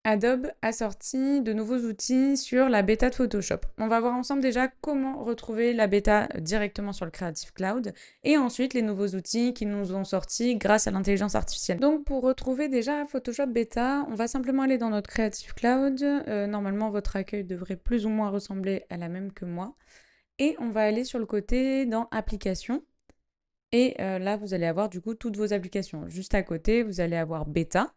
Adobe a sorti de nouveaux outils sur la bêta de Photoshop. On va voir ensemble déjà comment retrouver la bêta directement sur le Creative Cloud et ensuite les nouveaux outils qui nous ont sortis grâce à l'intelligence artificielle. Donc pour retrouver déjà Photoshop bêta, on va simplement aller dans notre Creative Cloud. Normalement, votre accueil devrait plus ou moins ressembler à la même que moi. Et on va aller sur le côté dans Applications. Et là, vous allez avoir du coup toutes vos applications. Juste à côté, vous allez avoir bêta.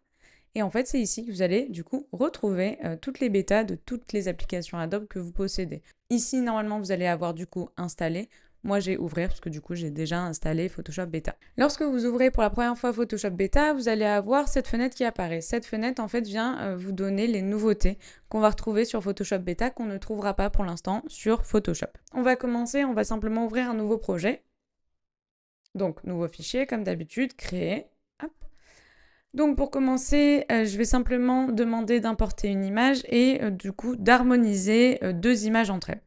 Et en fait, c'est ici que vous allez du coup retrouver toutes les bêtas de toutes les applications Adobe que vous possédez. Ici, normalement, vous allez avoir du coup installé. Moi, j'ai ouvrir parce que du coup, j'ai déjà installé Photoshop Beta. Lorsque vous ouvrez pour la première fois Photoshop Beta, vous allez avoir cette fenêtre qui apparaît. Cette fenêtre, en fait, vient vous donner les nouveautés qu'on va retrouver sur Photoshop Beta qu'on ne trouvera pas pour l'instant sur Photoshop. On va commencer, on va simplement ouvrir un nouveau projet. Donc, nouveau fichier, comme d'habitude, créer. Hop. Donc pour commencer, je vais simplement demander d'importer une image et du coup d'harmoniser deux images entre elles.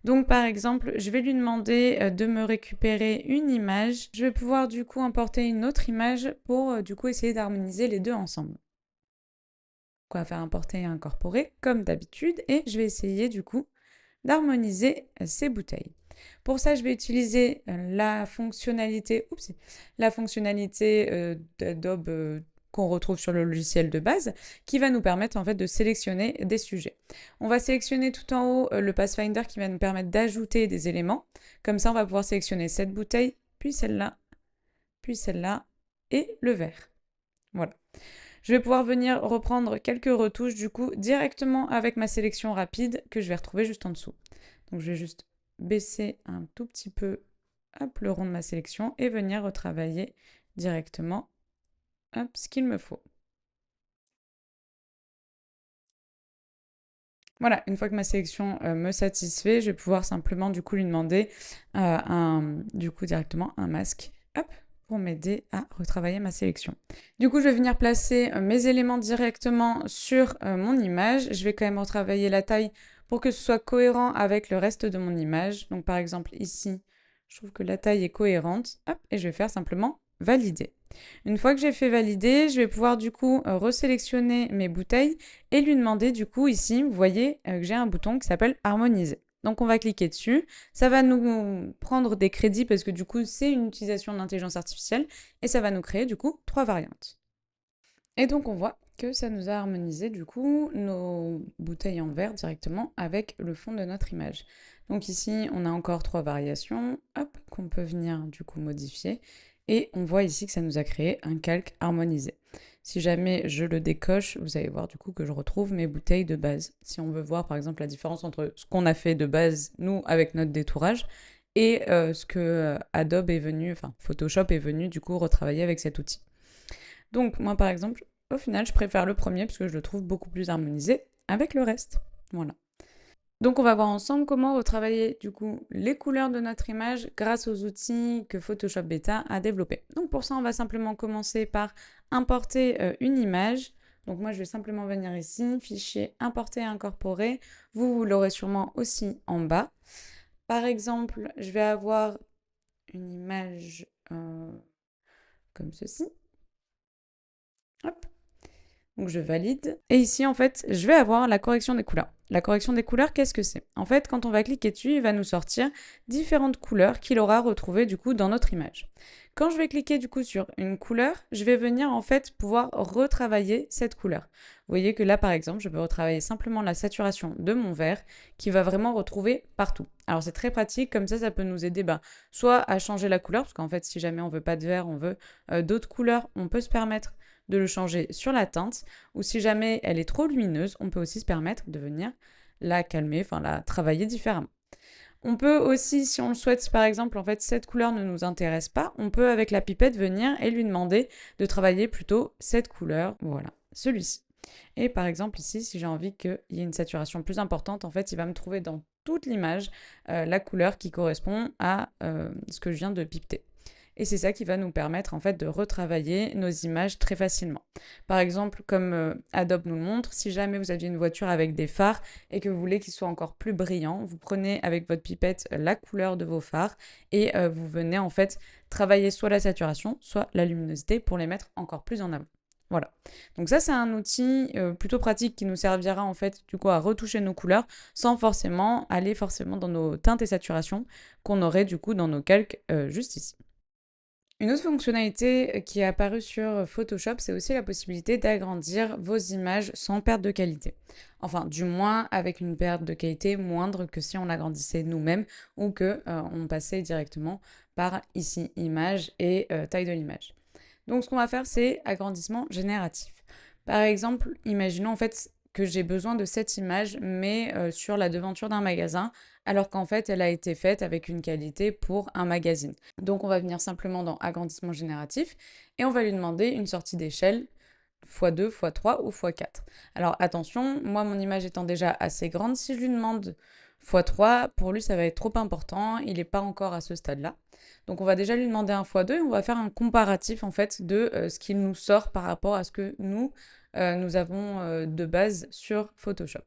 Donc par exemple, je vais lui demander de me récupérer une image. Je vais pouvoir du coup importer une autre image pour du coup essayer d'harmoniser les deux ensemble. On va faire importer et incorporer comme d'habitude et je vais essayer du coup d'harmoniser ces bouteilles. Pour ça, je vais utiliser la fonctionnalité d'Adobe qu'on retrouve sur le logiciel de base, qui va nous permettre en fait de sélectionner des sujets. On va sélectionner tout en haut le Pathfinder qui va nous permettre d'ajouter des éléments. Comme ça, on va pouvoir sélectionner cette bouteille, puis celle-là et le verre. Voilà. Je vais pouvoir venir reprendre quelques retouches du coup directement avec ma sélection rapide que je vais retrouver juste en dessous. Donc je vais juste baisser un tout petit peu le rond de ma sélection et venir retravailler directement ce qu'il me faut. Voilà, une fois que ma sélection me satisfait, je vais pouvoir simplement du coup lui demander directement un masque pour m'aider à retravailler ma sélection. Du coup, je vais venir placer mes éléments directement sur mon image. Je vais quand même retravailler la taille pour que ce soit cohérent avec le reste de mon image. Donc par exemple ici, je trouve que la taille est cohérente. Et je vais faire simplement valider. Une fois que j'ai fait valider, je vais pouvoir du coup resélectionner mes bouteilles et lui demander du coup ici, vous voyez que j'ai un bouton qui s'appelle harmoniser. Donc on va cliquer dessus, ça va nous prendre des crédits parce que du coup c'est une utilisation d'intelligence artificielle et ça va nous créer du coup 3 variantes. Et donc on voit que ça nous a harmonisé du coup nos bouteilles en verre directement avec le fond de notre image. Donc ici on a encore 3 variations, qu'on peut venir du coup modifier. Et on voit ici que ça nous a créé un calque harmonisé. Si jamais je le décoche, vous allez voir du coup que je retrouve mes bouteilles de base. Si on veut voir par exemple la différence entre ce qu'on a fait de base, nous, avec notre détourage, et ce que Adobe est venu, enfin Photoshop est venu du coup retravailler avec cet outil. Donc moi par exemple, au final, je préfère le premier parce que je le trouve beaucoup plus harmonisé avec le reste. Voilà. Donc on va voir ensemble comment retravailler du coup les couleurs de notre image grâce aux outils que Photoshop Beta a développés. Donc pour ça, on va simplement commencer par importer une image. Donc moi, je vais simplement venir ici, fichier, importer et incorporer. Vous l'aurez sûrement aussi en bas. Par exemple, je vais avoir une image comme ceci. Hop. Donc je valide. Et ici, en fait, je vais avoir la correction des couleurs. La correction des couleurs, qu'est-ce que c'est? En fait, quand on va cliquer dessus, il va nous sortir différentes couleurs qu'il aura retrouvées du coup dans notre image. Quand je vais cliquer du coup sur une couleur, je vais venir en fait pouvoir retravailler cette couleur. Vous voyez que là, par exemple, je peux retravailler simplement la saturation de mon vert qui va vraiment retrouver partout. Alors c'est très pratique, comme ça peut nous aider soit à changer la couleur, parce qu'en fait, si jamais on veut pas de vert, on veut d'autres couleurs, on peut se permettre de le changer sur la teinte, ou si jamais elle est trop lumineuse, on peut aussi se permettre de venir la calmer, enfin la travailler différemment. On peut aussi, si on le souhaite, par exemple, en fait, cette couleur ne nous intéresse pas, on peut avec la pipette venir et lui demander de travailler plutôt cette couleur, voilà, celui-ci. Et par exemple ici, si j'ai envie qu'il y ait une saturation plus importante, en fait, il va me trouver dans toute l'image la couleur qui correspond à ce que je viens de pipeter. Et c'est ça qui va nous permettre en fait de retravailler nos images très facilement. Par exemple, comme Adobe nous le montre, si jamais vous aviez une voiture avec des phares et que vous voulez qu'ils soient encore plus brillants, vous prenez avec votre pipette la couleur de vos phares et vous venez en fait travailler soit la saturation, soit la luminosité pour les mettre encore plus en avant. Voilà. Donc ça, c'est un outil plutôt pratique qui nous servira en fait du coup à retoucher nos couleurs sans forcément aller forcément dans nos teintes et saturations qu'on aurait du coup dans nos calques juste ici. Une autre fonctionnalité qui est apparue sur Photoshop, c'est aussi la possibilité d'agrandir vos images sans perte de qualité. Enfin, du moins avec une perte de qualité moindre que si on l'agrandissait nous-mêmes ou que on passait directement par ici image et taille de l'image. Donc ce qu'on va faire, c'est agrandissement génératif. Par exemple, imaginons en fait que j'ai besoin de cette image, mais sur la devanture d'un magasin, alors qu'en fait, elle a été faite avec une qualité pour un magazine. Donc on va venir simplement dans agrandissement génératif et on va lui demander une sortie d'échelle x2, x3 ou x4. Alors attention, moi mon image étant déjà assez grande, si je lui demande x3, pour lui ça va être trop important, il n'est pas encore à ce stade-là. Donc on va déjà lui demander un x2 et on va faire un comparatif en fait de ce qu'il nous sort par rapport à ce que nous avons de base sur Photoshop.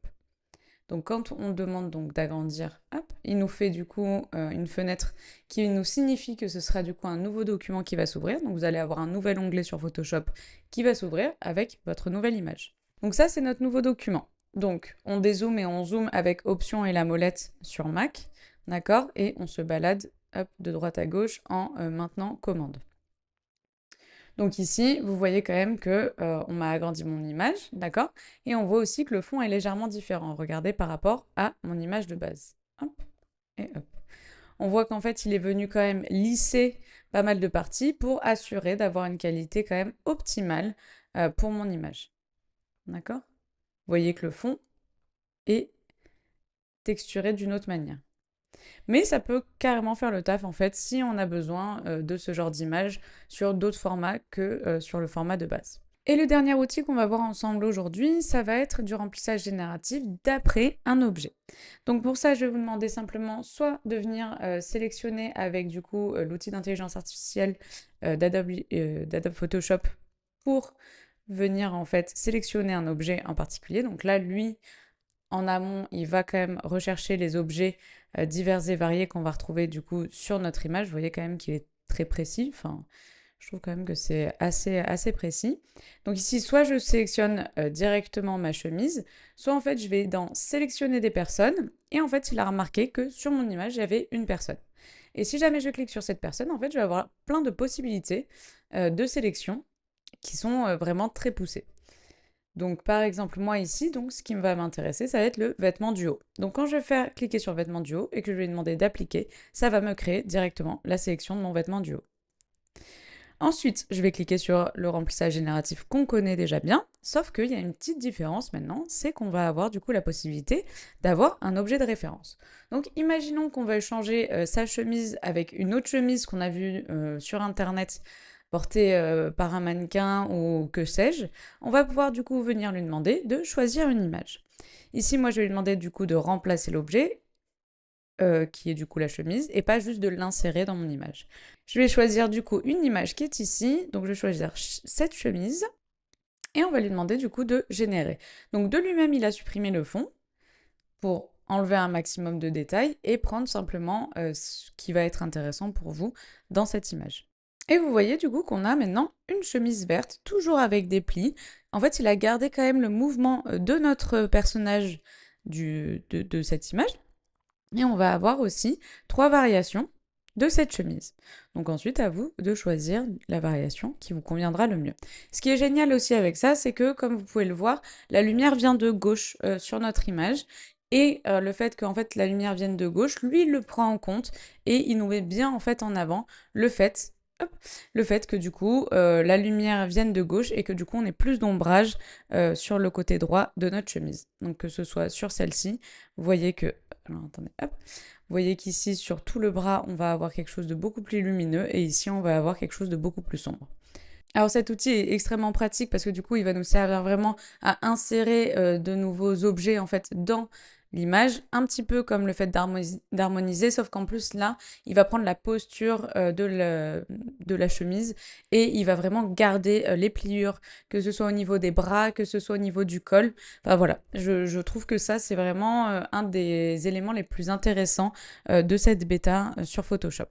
Donc quand on demande donc d'agrandir, hop, il nous fait du coup une fenêtre qui nous signifie que ce sera du coup un nouveau document qui va s'ouvrir. Donc vous allez avoir un nouvel onglet sur Photoshop qui va s'ouvrir avec votre nouvelle image. Donc ça, c'est notre nouveau document. Donc on dézoome et on zoome avec Option et la molette sur Mac, d'accord? Et on se balade hop, de droite à gauche en maintenant commande. Donc ici, vous voyez quand même que on m'a agrandi mon image, d'accord? Et on voit aussi que le fond est légèrement différent. Regardez par rapport à mon image de base. Hop et hop. On voit qu'en fait, il est venu quand même lisser pas mal de parties pour assurer d'avoir une qualité quand même optimale pour mon image. D'accord? Vous voyez que le fond est texturé d'une autre manière. Mais ça peut carrément faire le taf en fait si on a besoin de ce genre d'image sur d'autres formats que sur le format de base. Et le dernier outil qu'on va voir ensemble aujourd'hui, ça va être du remplissage génératif d'après un objet. Donc pour ça, je vais vous demander simplement soit de venir sélectionner avec du coup l'outil d'intelligence artificielle d'Adobe Photoshop pour venir en fait sélectionner un objet en particulier. Donc là, lui, en amont, il va quand même rechercher les objets divers et variés qu'on va retrouver du coup sur notre image. Vous voyez quand même qu'il est très précis. Enfin, je trouve quand même que c'est assez précis. Donc ici, soit je sélectionne directement ma chemise, soit en fait je vais dans sélectionner des personnes. Et en fait, il a remarqué que sur mon image, il y avait une personne. Et si jamais je clique sur cette personne, en fait, je vais avoir plein de possibilités de sélection qui sont vraiment très poussées. Donc par exemple, moi ici, donc ce qui va m'intéresser, ça va être le vêtement du haut. Donc quand je vais faire cliquer sur vêtement du haut et que je vais lui demander d'appliquer, ça va me créer directement la sélection de mon vêtement du haut. Ensuite, je vais cliquer sur le remplissage génératif qu'on connaît déjà bien, sauf qu'il y a une petite différence maintenant, c'est qu'on va avoir du coup la possibilité d'avoir un objet de référence. Donc imaginons qu'on va échanger sa chemise avec une autre chemise qu'on a vue sur internet portée par un mannequin ou que sais-je, on va pouvoir du coup venir lui demander de choisir une image. Ici, moi, je vais lui demander du coup de remplacer l'objet, qui est du coup la chemise, et pas juste de l'insérer dans mon image. Je vais choisir du coup une image qui est ici, donc je vais choisir cette chemise, et on va lui demander du coup de générer. Donc de lui-même, il a supprimé le fond pour enlever un maximum de détails et prendre simplement ce qui va être intéressant pour vous dans cette image. Et vous voyez du coup qu'on a maintenant une chemise verte, toujours avec des plis. En fait, il a gardé quand même le mouvement de notre personnage de cette image. Et on va avoir aussi 3 variations de cette chemise. Donc ensuite, à vous de choisir la variation qui vous conviendra le mieux. Ce qui est génial aussi avec ça, c'est que comme vous pouvez le voir, la lumière vient de gauche sur notre image. Et le fait qu'en fait la lumière vienne de gauche, lui, il le prend en compte et il nous met bien en fait en avant le fait que du coup la lumière vienne de gauche et que du coup on ait plus d'ombrage sur le côté droit de notre chemise. Donc que ce soit sur celle-ci, vous voyez que... Alors attendez, hop. Vous voyez qu'ici sur tout le bras on va avoir quelque chose de beaucoup plus lumineux et ici on va avoir quelque chose de beaucoup plus sombre. Alors cet outil est extrêmement pratique parce que du coup il va nous servir vraiment à insérer de nouveaux objets en fait dans l'image, un petit peu comme le fait d'harmoniser, sauf qu'en plus là, il va prendre la posture de la chemise et il va vraiment garder les pliures, que ce soit au niveau des bras, que ce soit au niveau du col. Enfin voilà, je trouve que ça c'est vraiment un des éléments les plus intéressants de cette bêta sur Photoshop.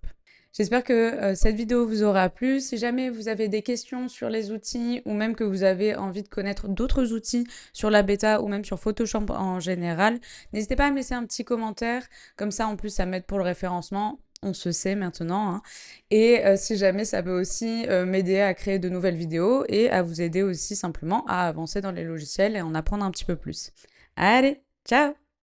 J'espère que cette vidéo vous aura plu. Si jamais vous avez des questions sur les outils ou même que vous avez envie de connaître d'autres outils sur la bêta ou même sur Photoshop en général, n'hésitez pas à me laisser un petit commentaire. Comme ça, en plus, ça m'aide pour le référencement. On se sait maintenant, hein. Et si jamais ça peut aussi m'aider à créer de nouvelles vidéos et à vous aider aussi simplement à avancer dans les logiciels et en apprendre un petit peu plus. Allez, ciao!